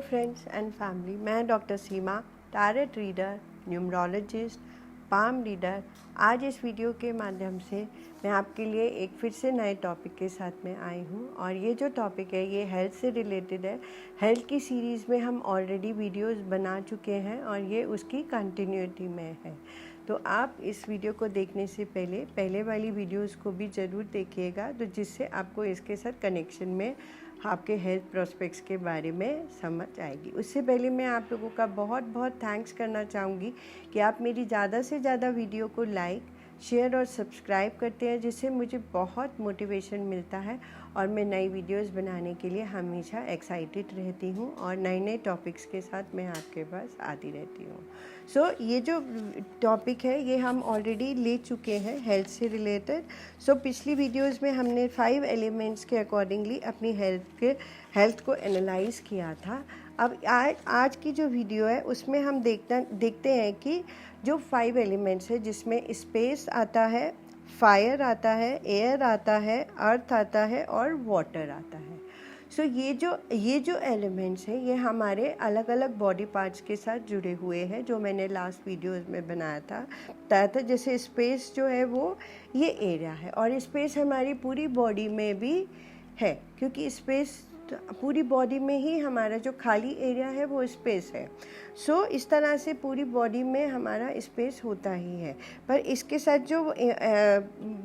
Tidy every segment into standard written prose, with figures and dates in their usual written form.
Friends and family, मैं doctor Seema, tarot reader, numerologist, palm reader. आज इस वीडियो के माध्यम से मैं आपके लिए एक फिर से नए टॉपिक के साथ में आई हूँ और ये जो टॉपिक है ये हेल्थ से रिलेटेड है। हेल्थ की सीरीज़ में हम ऑलरेडी वीडियोस बना चुके हैं और ये उसकी कंटिन्यूटी में है। तो आप इस वीडियो को देखने से पहले वाली वीडियोस को भी ज़रूर देखिएगा, तो जिससे आपको इसके साथ कनेक्शन में आपके हेल्थ प्रोस्पेक्ट्स के बारे में समझ आएगी। उससे पहले मैं आप लोगों का बहुत बहुत थैंक्स करना चाहूँगी कि आप मेरी ज़्यादा से ज़्यादा वीडियो को लाइक, शेयर और सब्सक्राइब करते हैं, जिससे मुझे बहुत मोटिवेशन मिलता है और मैं नई वीडियोस बनाने के लिए हमेशा एक्साइटेड रहती हूँ और नए नए टॉपिक्स के साथ मैं आपके पास आती रहती हूँ। सो ये जो टॉपिक है ये हम ऑलरेडी ले चुके हैं हेल्थ से रिलेटेड। सो पिछली वीडियोस में हमने 5 एलिमेंट्स के अकॉर्डिंगली अपनी हेल्थ को एनालाइज किया था। अब आज की जो वीडियो है उसमें हम देखते हैं कि जो 5 एलिमेंट्स है, जिसमें स्पेस आता है, फायर आता है, एयर आता है, अर्थ आता है और वाटर आता है। सो ये जो एलिमेंट्स हैं ये हमारे अलग अलग बॉडी पार्ट्स के साथ जुड़े हुए हैं, जो मैंने लास्ट वीडियोस में बताया था। जैसे स्पेस जो है वो ये एरिया है और स्पेस हमारी पूरी बॉडी में भी है, क्योंकि स्पेस पूरी बॉडी में ही हमारा जो खाली एरिया है वो स्पेस है। सो इस तरह से पूरी बॉडी में हमारा स्पेस होता ही है। पर इसके साथ जो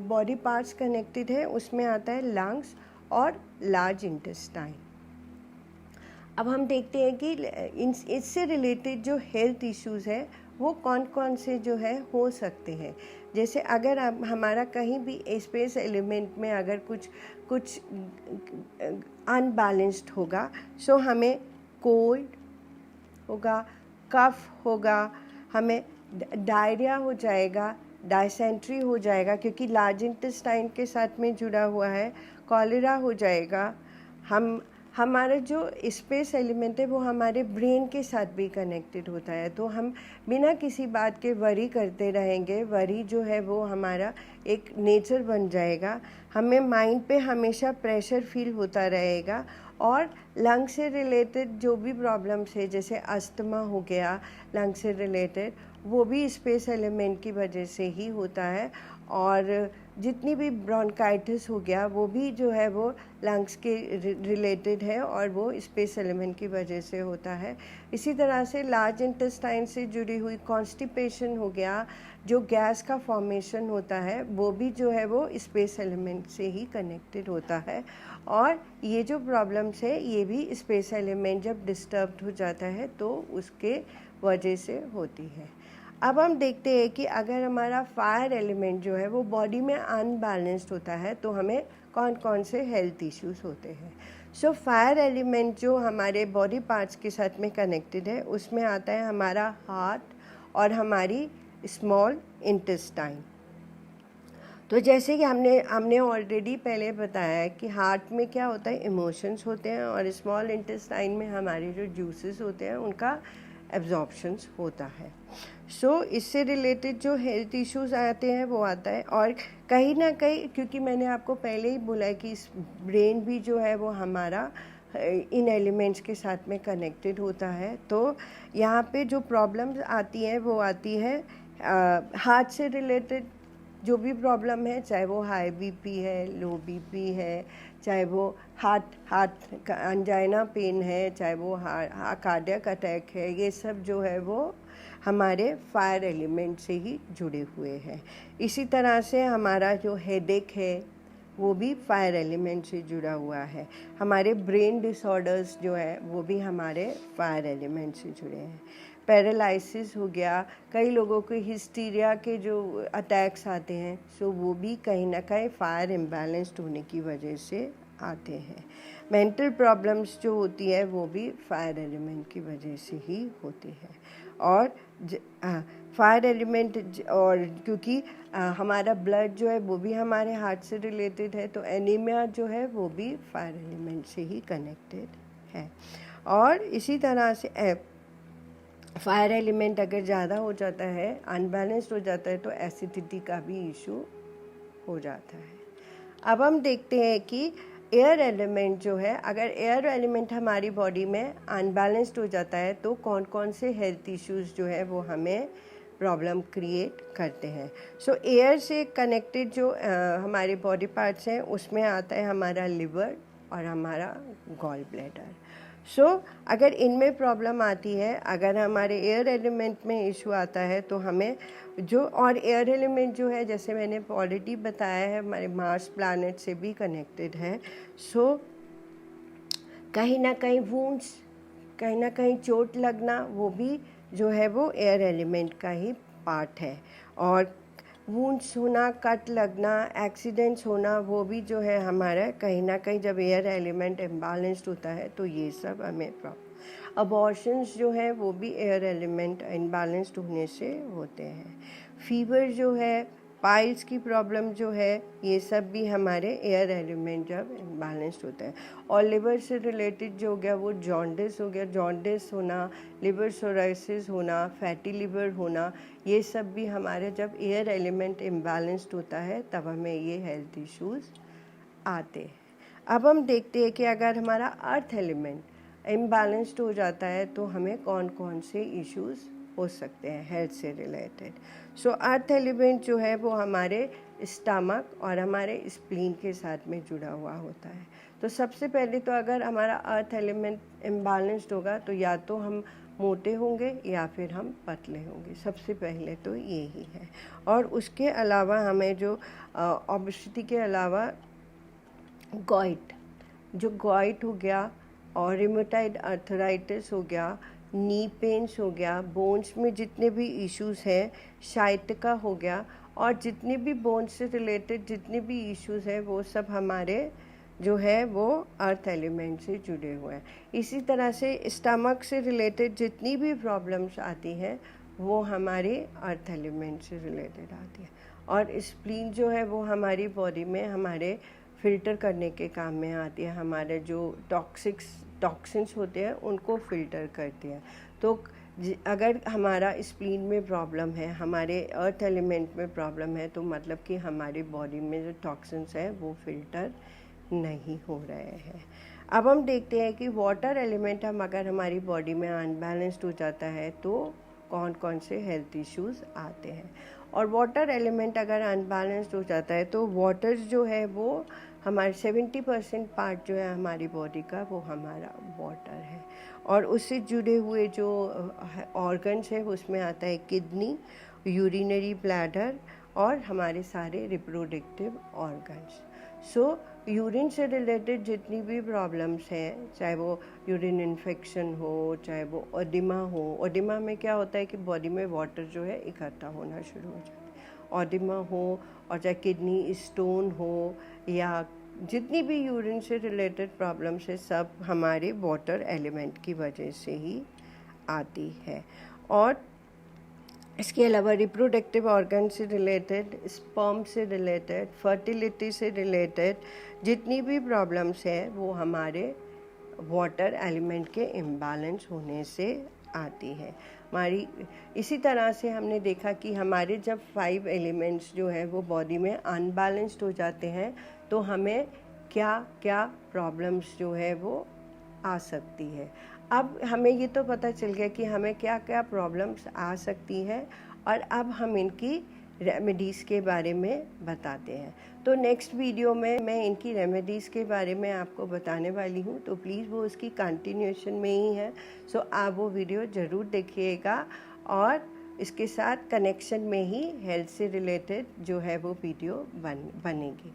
बॉडी पार्ट्स कनेक्टेड है उसमें आता है लंग्स और लार्ज इंटेस्टाइन। अब हम देखते हैं कि इससे रिलेटेड जो हेल्थ इश्यूज़ है वो कौन कौन से जो है हो सकते हैं। जैसे अगर हमारा कहीं भी स्पेस एलिमेंट में अगर कुछ अनबैलेंस्ड होगा, सो हमें कोल्ड होगा, कफ होगा, हमें डायरिया हो जाएगा, डायसेंट्री हो जाएगा क्योंकि लार्ज इंटेस्टाइन के साथ में जुड़ा हुआ है, कॉलेरा हो जाएगा। हमारा जो स्पेस एलिमेंट है वो हमारे ब्रेन के साथ भी कनेक्टेड होता है, तो हम बिना किसी बात के वरी करते रहेंगे। वरी जो है वो हमारा एक नेचर बन जाएगा। हमें माइंड पे हमेशा प्रेशर फील होता रहेगा और लंग से रिलेटेड जो भी प्रॉब्लम्स है, जैसे अस्थमा हो गया लंग से रिलेटेड, वो भी स्पेस एलिमेंट की वजह से ही होता है। और जितनी भी ब्रोंकाइटिस हो गया वो भी जो है वो लंग्स के रिलेटेड है और वो स्पेस एलिमेंट की वजह से होता है। इसी तरह से लार्ज इंटेस्टाइन से जुड़ी हुई कॉन्स्टिपेशन हो गया, जो गैस का फॉर्मेशन होता है, वो भी जो है वो स्पेस एलिमेंट से ही कनेक्टेड होता है। और ये जो प्रॉब्लम्स है ये भी स्पेस एलिमेंट जब डिस्टर्ब्ड हो जाता है तो उसके वजह से होती है। अब हम देखते हैं कि अगर हमारा फायर एलिमेंट जो है वो बॉडी में अनबैलेंस्ड होता है तो हमें कौन कौन से हेल्थ इश्यूज होते हैं। सो फायर एलिमेंट जो हमारे बॉडी पार्ट्स के साथ में कनेक्टेड है उसमें आता है हमारा हार्ट और हमारी स्मॉल इंटेस्टाइन। तो जैसे कि हमने ऑलरेडी पहले बताया है कि हार्ट में क्या होता है, इमोशंस होते हैं, और स्मॉल इंटेस्टाइन में हमारे जो जूसेस होते हैं उनका एब्जॉर्प्शंस होता है। सो इससे रिलेटेड जो हेल्थ इश्यूज आते हैं वो आता है। और कहीं ना कहीं, क्योंकि मैंने आपको पहले ही बोला है कि ब्रेन भी जो है वो हमारा इन एलिमेंट्स के साथ में कनेक्टेड होता है, तो यहाँ पे जो प्रॉब्लम्स आती हैं वो आती है हार्ट से रिलेटेड जो भी प्रॉब्लम है, चाहे वो हाई बीपी है, लो बीपी है, चाहे वो हार्ट का अंजाइना पेन है, चाहे वो कार्डियक अटैक है, ये सब जो है वो हमारे फायर एलिमेंट से ही जुड़े हुए हैं। इसी तरह से हमारा जो हेडेक है वो भी फायर एलिमेंट से जुड़ा हुआ है। हमारे ब्रेन डिसऑर्डर्स जो है वो भी हमारे फायर एलिमेंट से जुड़े हैं। पैरालिसिस हो गया, कई लोगों को हिस्टीरिया के जो अटैक्स आते हैं, सो वो भी कहीं ना कहीं फायर इम्बैलेंस्ड होने की वजह से आते हैं। मेंटल प्रॉब्लम्स जो होती है वो भी फायर एलिमेंट की वजह से ही होती है। और फायर एलिमेंट, और क्योंकि हमारा ब्लड जो है वो भी हमारे हार्ट से रिलेटेड है, तो एनीमिया जो है वो भी फायर एलिमेंट से ही कनेक्टेड है। और इसी तरह से फायर एलिमेंट अगर ज़्यादा हो जाता है, अनबैलेंस्ड हो जाता है, तो एसिडिटी का भी इशू हो जाता है। अब हम देखते हैं कि एयर एलिमेंट जो है, अगर एयर एलिमेंट हमारी बॉडी में अनबैलेंस्ड हो जाता है तो कौन कौन से हेल्थ इश्यूज़ जो है वो हमें प्रॉब्लम क्रिएट करते हैं। सो एयर से कनेक्टेड जो हमारे बॉडी पार्ट्स हैं उसमें आता है हमारा लिवर और हमारा गॉल ब्लैडर। सो अगर इनमें प्रॉब्लम आती है, अगर हमारे एयर एलिमेंट में इशू आता है तो हमें जो, और एयर एलिमेंट जो है जैसे मैंने ऑलरेडी बताया है हमारे मार्स प्लैनेट से भी कनेक्टेड है। सो कहीं ना कहीं वुंड्स, कहीं ना कहीं चोट लगना, वो भी जो है वो एयर एलिमेंट का ही पार्ट है। और वुंड्स होना, कट लगना, एक्सीडेंट्स होना, वो भी जो है हमारा कहीं ना कहीं जब एयर एलिमेंट इम्बैलेंस्ड होता है तो ये सब हमें प्रॉब्लम। अबॉर्शंस जो है वो भी एयर एलिमेंट इम्बैलेंस्ड होने से होते हैं। फीवर जो है, पाइल्स की प्रॉब्लम जो है, ये सब भी हमारे एयर एलिमेंट जब इम्बैलेंस्ड होता है। और लिवर से रिलेटेड जो हो गया वो जॉन्डिस हो गया, जॉन्डिस होना, लिवर सोराइसिस होना, फैटी लिवर होना, ये सब भी हमारे जब एयर एलिमेंट इम्बैलेंस्ड होता है तब हमें ये हेल्थ इश्यूज़ आते हैं। अब हम देखते हैं कि अगर हमारा अर्थ एलिमेंट इम्बैलेंस्ड हो जाता है तो हमें कौन कौन से इश्यूज़ हो सकते हैं हेल्थ से रिलेटेड। सो अर्थ एलिमेंट जो है वो हमारे स्टमक और हमारे स्प्लीन के साथ में जुड़ा हुआ होता है। तो सबसे पहले तो अगर हमारा अर्थ एलिमेंट इम्बैलेंस्ड होगा तो या तो हम मोटे होंगे या फिर हम पतले होंगे, सबसे पहले तो यही है। और उसके अलावा हमें जो ओबेसिटी के अलावा गॉइट, जो गॉइट हो गया और रिमेटॉइड आर्थराइटिस हो गया, नी पेन्स हो गया, बोन्स में जितने भी इश्यूज़ हैं, शाइटिका हो गया, और जितने भी बोन्स से रिलेटेड जितने भी इश्यूज़ हैं वो सब हमारे जो है वो अर्थ एलिमेंट से जुड़े हुए हैं। इसी तरह से स्टमक से रिलेटेड जितनी भी प्रॉब्लम्स आती हैं वो हमारे अर्थ एलिमेंट से रिलेटेड आती है। और स्प्लीन जो है वो हमारी बॉडी में हमारे फ़िल्टर करने के काम में आती है, हमारे जो टॉक्सिन्स होते हैं उनको फ़िल्टर करती है। तो अगर हमारा स्प्लीन में प्रॉब्लम है, हमारे अर्थ एलिमेंट में प्रॉब्लम है, तो मतलब कि हमारी बॉडी में जो टॉक्सिन्स हैं वो फ़िल्टर नहीं हो रहे हैं। अब हम देखते हैं कि वाटर एलिमेंट हम अगर हमारी बॉडी में अनबैलेंस्ड हो जाता है तो कौन कौन से हेल्थ इश्यूज़ आते हैं। और वाटर एलिमेंट अगर अनबैलेंस्ड हो जाता है तो वाटर जो है वो हमारे 70% पार्ट जो है हमारी बॉडी का वो हमारा वाटर है। और उससे जुड़े हुए जो ऑर्गन्स है उसमें आता है किडनी, यूरिनरी ब्लैडर और हमारे सारे रिप्रोडक्टिव ऑर्गन्स। सो यूरिन से रिलेटेड जितनी भी प्रॉब्लम्स हैं, चाहे वो यूरिन इन्फेक्शन हो, चाहे वो ओडिमा हो, ओडिमा में क्या होता है कि बॉडी में वाटर जो है इकट्ठा होना शुरू हो जाता है, ओडिमा हो, और चाहे किडनी स्टोन हो, या जितनी भी यूरिन से रिलेटेड प्रॉब्लम्स है सब हमारे वाटर एलिमेंट की वजह से ही आती है। और इसके अलावा रिप्रोडक्टिव ऑर्गन से रिलेटेड, स्पर्म से रिलेटेड, फर्टिलिटी से रिलेटेड जितनी भी प्रॉब्लम्स हैं वो हमारे वाटर एलिमेंट के इम्बैलेंस होने से आती है। हमारी इसी तरह से हमने देखा कि हमारे जब 5 एलिमेंट्स जो हैं वो बॉडी में अनबैलेंस्ड हो जाते हैं तो हमें क्या क्या प्रॉब्लम्स जो है वो आ सकती है। अब हमें ये तो पता चल गया कि हमें क्या क्या प्रॉब्लम्स आ सकती है, और अब हम इनकी रेमेडीज़ के बारे में बताते हैं। तो नेक्स्ट वीडियो में मैं इनकी रेमेडीज़ के बारे में आपको बताने वाली हूँ, तो प्लीज़ वो उसकी कंटिन्यूएशन में ही है। सो आप वो वीडियो ज़रूर देखिएगा, और इसके साथ कनेक्शन में ही हेल्थ से रिलेटेड जो है वो वीडियो बनेगी।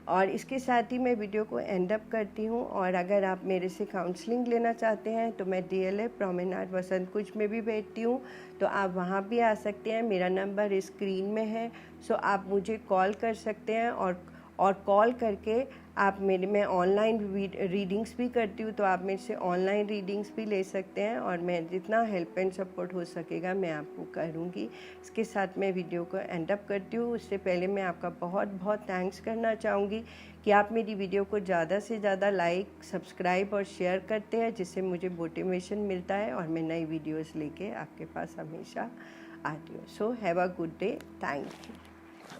और इसके साथ ही मैं वीडियो को एंड अप करती हूँ। और अगर आप मेरे से काउंसलिंग लेना चाहते हैं तो मैं DLF प्रोमेनाड वसंत कुंज में भी बैठती हूँ, तो आप वहाँ भी आ सकते हैं। मेरा नंबर स्क्रीन में है, सो आप मुझे कॉल कर सकते हैं, और कॉल करके आप मैं ऑनलाइन रीडिंग्स भी करती हूँ, तो आप मेरे से ऑनलाइन रीडिंग्स भी ले सकते हैं, और मैं जितना हेल्प एंड सपोर्ट हो सकेगा मैं आपको करूँगी। इसके साथ मैं वीडियो को एंड अप करती हूँ। उससे पहले मैं आपका बहुत बहुत थैंक्स करना चाहूँगी कि आप मेरी वीडियो को ज़्यादा से ज़्यादा लाइक, सब्सक्राइब और शेयर करते हैं, जिससे मुझे मोटिवेशन मिलता है और मैं नई वीडियोज़ लेके आपके पास हमेशा आती हूँ। So have a good day, thank you.